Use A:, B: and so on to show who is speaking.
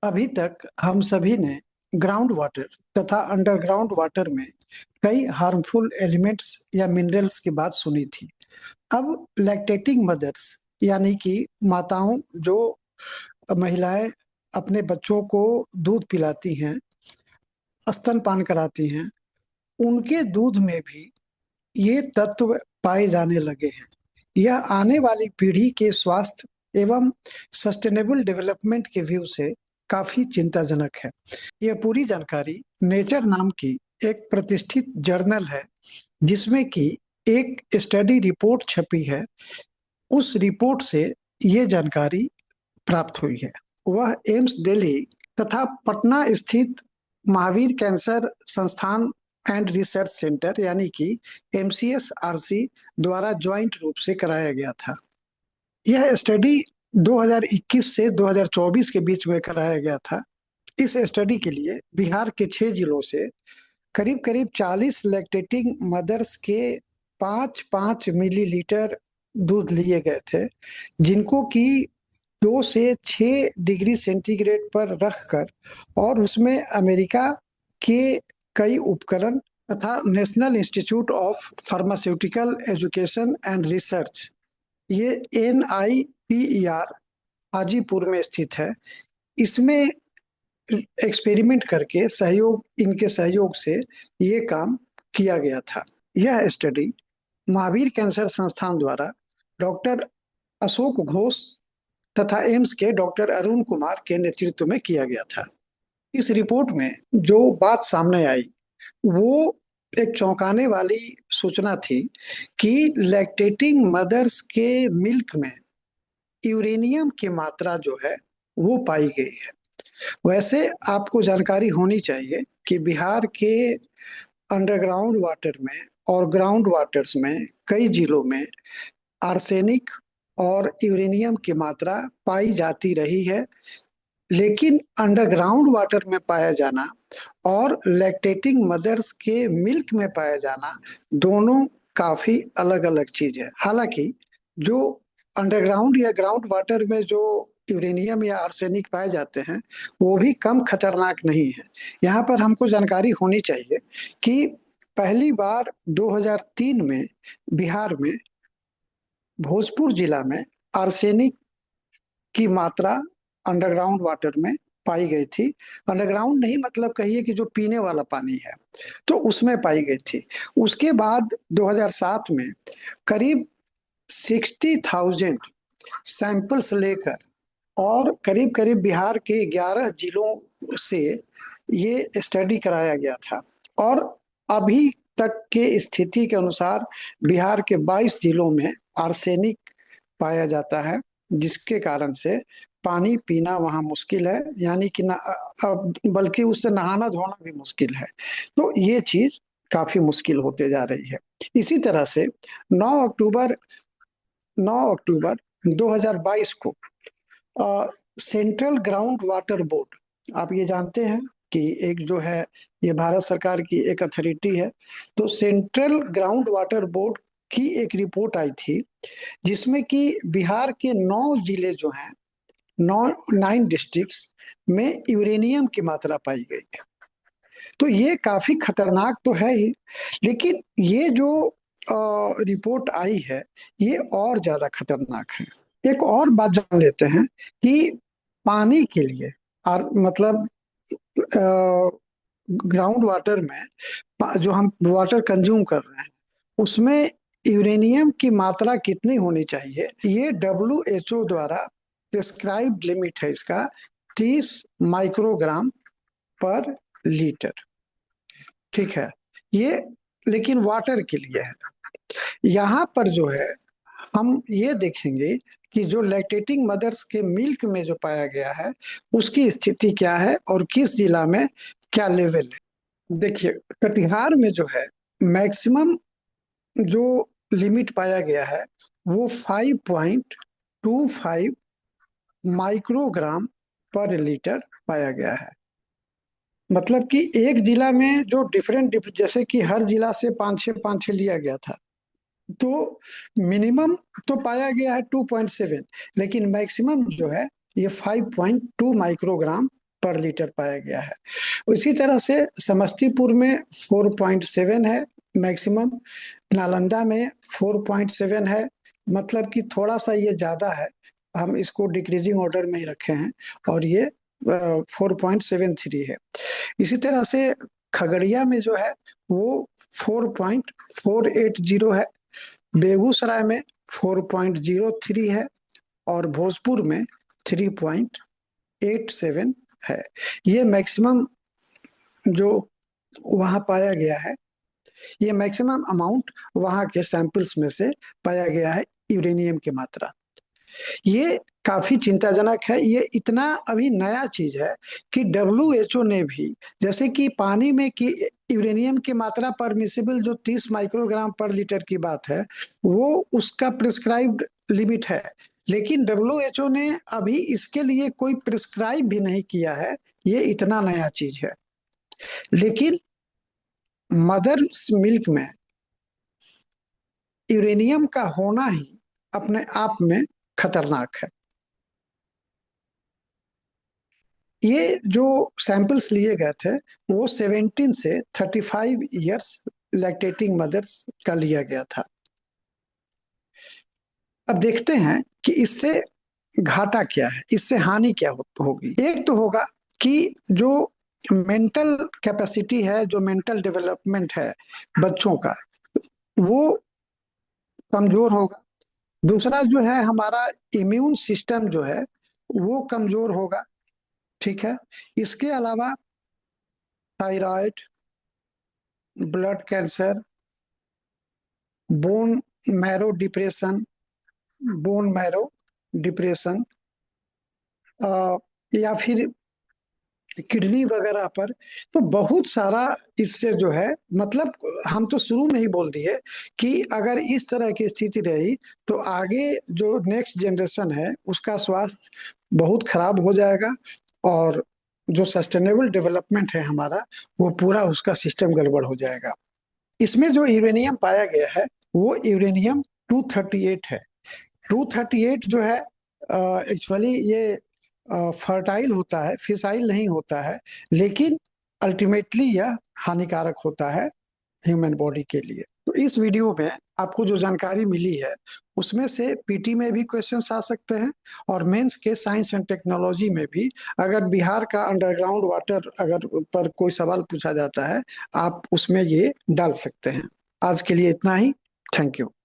A: अभी तक हम सभी ने ग्राउंड वाटर तथा अंडरग्राउंड वाटर में कई हार्मफुल एलिमेंट्स या मिनरल्स की बात सुनी थी। अब लैक्टेटिंग मदर्स यानी कि माताओं जो महिलाएं अपने बच्चों को दूध पिलाती हैं, स्तनपान कराती हैं, उनके दूध में भी ये तत्व पाए जाने लगे हैं। यह आने वाली पीढ़ी के स्वास्थ्य एवं सस्टेनेबल डेवलपमेंट के व्यू से काफी चिंताजनक है। यह पूरी जानकारी नेचर नाम की एक प्रतिष्ठित जर्नल है, जिसमें कि एक स्टडी रिपोर्ट छपी है। उस रिपोर्ट से ये जानकारी प्राप्त हुई है। वह एम्स दिल्ली तथा पटना स्थित महावीर कैंसर संस्थान एंड रिसर्च सेंटर यानी कि MCSRC द्वारा ज्वाइंट रूप से कराया गया था। यह स्टडी 2021 से 2024 के बीच में कराया गया था। इस स्टडी के लिए बिहार के 6 जिलों से करीब करीब 40 लैक्टेटिंग मदर्स के 5-5 मिलीलीटर दूध लिए गए थे, जिनको कि 2 से 6 डिग्री सेंटीग्रेड पर रखकर और उसमें अमेरिका के कई उपकरण तथा national institute of pharmaceutical education and research, ये NIPER हाजीपुर में स्थित है, इसमें एक्सपेरिमेंट करके इनके सहयोग से ये काम किया गया था। यह स्टडी महावीर कैंसर संस्थान द्वारा डॉक्टर अशोक घोष तथा एम्स के डॉक्टर अरुण कुमार के नेतृत्व में किया गया था। इस रिपोर्ट में जो बात सामने आई वो एक चौंकाने वाली सूचना थी कि लैक्टेटिंग मदर्स के मिल्क में यूरेनियम की मात्रा जो है वो पाई गई है। वैसे आपको जानकारी होनी चाहिए कि बिहार के अंडरग्राउंड वाटर में और ग्राउंड वाटर्स में कई जिलों में आर्सेनिक और यूरेनियम की मात्रा पाई जाती रही है, लेकिन अंडरग्राउंड वाटर में पाया जाना और लैक्टेटिंग मदर्स के मिल्क में पाया जाना दोनों काफी अलग अलग चीज है। हालांकि जो अंडरग्राउंड या ग्राउंड वाटर में जो यूरेनियम या आर्सेनिक पाए जाते हैं वो भी कम खतरनाक नहीं है। यहाँ पर हमको जानकारी होनी चाहिए कि पहली बार 2003 में बिहार में भोजपुर जिला में आर्सेनिक की मात्रा अंडरग्राउंड वाटर में पाई गई थी। अंडरग्राउंड नहीं, मतलब कहिए कि जो पीने वाला पानी है तो उसमें पाई गई थी। उसके बाद 2007 में करीब 60,000 सैंपल्स लेकर और करीब करीब बिहार के 11 जिलों से ये स्टडी कराया गया था, और अभी तक के स्थिति के अनुसार बिहार के 22 जिलों में आर्सेनिक पाया जाता है, जिसके कारण से पानी पीना वहां मुश्किल है, यानी कि बल्कि उससे नहाना धोना भी मुश्किल है। तो ये चीज काफी मुश्किल होते जा रही है। इसी तरह से 9 अक्टूबर 9 अक्टूबर 2022 को सेंट्रल ग्राउंड वाटर बोर्ड, आप ये जानते हैं कि एक जो है ये भारत सरकार की एक अथॉरिटी है, तो सेंट्रल ग्राउंड वाटर बोर्ड की एक रिपोर्ट आई थी जिसमें कि बिहार के 9 जिले जो हैं, 9 डिस्ट्रिक्ट्स में यूरेनियम की मात्रा पाई गई है। तो ये काफी खतरनाक तो है ही, लेकिन ये जो रिपोर्ट आई है ये और ज्यादा खतरनाक है। एक और बात जान लेते हैं कि पानी के लिए और मतलब ग्राउंड वाटर में जो हम वाटर कंज्यूम कर रहे हैं उसमें यूरेनियम की मात्रा कितनी होनी चाहिए, ये WHO द्वारा प्रिस्क्राइब्ड लिमिट है इसका 30 माइक्रोग्राम पर लीटर। ठीक है, ये लेकिन वाटर के लिए है। यहाँ पर जो है हम ये देखेंगे कि जो लैक्टेटिंग मदर्स के मिल्क में जो पाया गया है उसकी स्थिति क्या है और किस जिला में क्या लेवल है। देखिए, कटिहार में जो है मैक्सिमम जो लिमिट पाया गया है वो 5.25 माइक्रोग्राम पर लीटर पाया गया है। मतलब कि एक जिला में जो डिफरेंट जैसे कि हर जिला से 5-6 लिया गया था, तो मिनिमम तो पाया गया है 2.7, लेकिन मैक्सिमम जो है ये 5.2 माइक्रोग्राम पर लीटर पाया गया है। इसी तरह से समस्तीपुर में 4.7 है मैक्सिमम, नालंदा में 4.7 है, मतलब कि थोड़ा सा ये ज्यादा है, हम इसको डिक्रीजिंग ऑर्डर में ही रखे हैं, और ये 4.73 है। इसी तरह से खगड़िया में जो है वो 4.480 है, बेगूसराय में 4.03 है, और भोजपुर में 3.87 है। ये मैक्सिमम जो वहां पाया गया है, ये मैक्सिमम अमाउंट वहां के सैंपल्स में से पाया गया है यूरेनियम की मात्रा। ये काफी चिंताजनक है। ये इतना अभी नया चीज है कि WHO ने भी, जैसे कि पानी में की यूरेनियम की मात्रा परमिसिबल जो 30 माइक्रोग्राम पर लीटर की बात है, वो उसका प्रिस्क्राइब्ड लिमिट है, लेकिन WHO ने अभी इसके लिए कोई प्रिस्क्राइब भी नहीं किया है। ये इतना नया चीज है। लेकिन मदर मिल्क में यूरेनियम का होना ही अपने आप में खतरनाक है। ये जो सैंपल्स लिए गए थे वो 17 से 35 इयर्स लैक्टेटिंग मदर्स का लिया गया था। अब देखते हैं कि इससे घाटा क्या है, इससे हानि क्या होगी। एक तो होगा कि जो मेंटल कैपेसिटी है, जो मेंटल डेवलपमेंट है बच्चों का, वो कमजोर होगा। दूसरा जो है हमारा इम्यून सिस्टम जो है वो कमजोर होगा। ठीक है। इसके अलावा thyroid, blood cancer, bone marrow depression, bone marrow depression, या फिर किडनी वगैरह पर, तो बहुत सारा इससे जो है, मतलब हम तो शुरू में ही बोल दिए कि अगर इस तरह की स्थिति रही तो आगे जो नेक्स्ट जनरेशन है उसका स्वास्थ्य बहुत खराब हो जाएगा, और जो सस्टेनेबल डेवलपमेंट है हमारा, वो पूरा उसका सिस्टम गड़बड़ हो जाएगा। इसमें जो यूरेनियम पाया गया है वो यूरेनियम 238 है। 238 जो है एक्चुअली ये फर्टाइल होता है, फिसाइल नहीं होता है, लेकिन अल्टीमेटली यह हानिकारक होता है ह्यूमन बॉडी के लिए। तो इस वीडियो में आपको जो जानकारी मिली है उसमें से पीटी में भी क्वेश्चंस आ सकते हैं, और मेंस के साइंस एंड टेक्नोलॉजी में भी, अगर बिहार का अंडरग्राउंड वाटर अगर पर कोई सवाल पूछा जाता है, आप उसमें ये डाल सकते हैं। आज के लिए इतना ही। Thank you.